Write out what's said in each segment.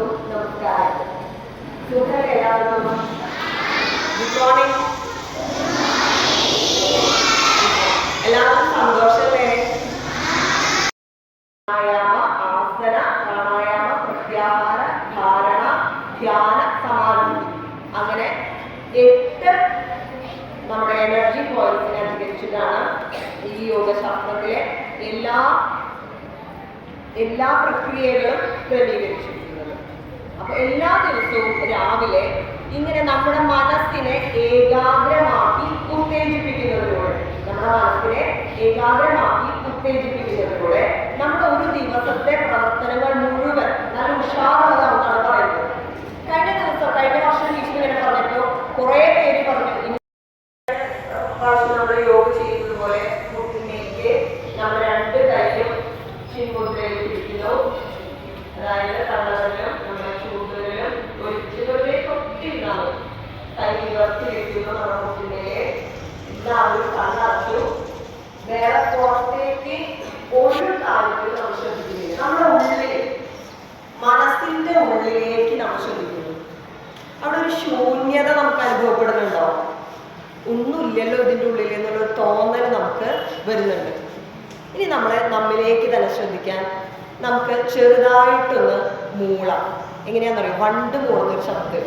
എല്ലാവർക്കും നമസ്കാരം. സുഖം എല്ലാവർക്കും. Good morning. എല്ലാവർക്കും സന്തോഷമല്ലേ? പ്രാണായാമ, ആസന, പ്രാണായാമ, പ്രത്യാഹാര, ധാരണ, ധ്യാന, സമാധി, അങ്ങനെ 8 നമ്മുടെ എനർജി പോയിന്റ്സിനെ അധികരിച്ചിട്ടാണ് ഈ യോഗശാസ്ത്രത്തിലെ എല്ലാ പ്രക്രിയകളും ക്രമീകരിച്ചിരിക്കുന്നത്. അപ്പൊ എല്ലാ ദിവസവും രാവിലെ ഇങ്ങനെ നമ്മുടെ മനസ്സിനെ ഏകാഗ്രമാക്കി ഉത്തേജിപ്പിക്കുന്നതിലൂടെ നമ്മുടെ ഒരു ദിവസത്തെ പ്രവർത്തനങ്ങൾ മുഴുവൻ നല്ല ഉഷാറുള്ളതാണെന്നാണ് പറയുന്നത്. കഴിഞ്ഞ വർഷം ടീച്ചർ ഇങ്ങനെ പറഞ്ഞപ്പോൾ കുറെ പേര് പറഞ്ഞു പ്രാവശ്യം നമ്മൾ യോഗ ചെയ്യുന്നത് പോലെ മുട്ടിലേക്ക് നമ്മൾ 2 കൈയും ചിന്മുദ്രയിൽ പിടിക്കുന്നു. അതായത് കണ്ണകളിലും നമ്മുടെ ചൂടുകളിലും ഒരിച്ചിലൊരു തൊട്ടിരുന്നാണ് കൈ നിവർത്തി വെക്കുന്നു. നമ്മുടെ മുട്ടിലേക്ക് എല്ലാവരും കണ്ണടച്ചു. വേറെ പുറത്തേക്ക് ഒരു കാര്യത്തിൽ നമ്മൾ ശ്രദ്ധിക്കുന്നില്ല. നമ്മുടെ ഉള്ളിൽ മനസ്സിന്റെ ഉള്ളിലേക്ക് നമ്മൾ ശ്രദ്ധിക്കുന്നു. അവിടെ ഒരു ശൂന്യത നമുക്ക് അനുഭവപ്പെടുന്നുണ്ടോ? ഒന്നുമില്ലല്ലോ ഇതിൻ്റെ ഉള്ളിൽ എന്നുള്ളൊരു തോന്നൽ നമുക്ക് വരുന്നുണ്ട്. ഇനി നമ്മിലേക്ക് തന്നെ ശ്രദ്ധിക്കാൻ നമുക്ക് ചെറുതായിട്ടൊന്ന് മൂളാം. എങ്ങനെയാണെന്നറിയോ? വണ്ട് മൂളുന്നൊരു ശബ്ദം,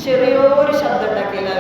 ചെറിയൊരു ശബ്ദം ഉണ്ടാക്കിയില്ല.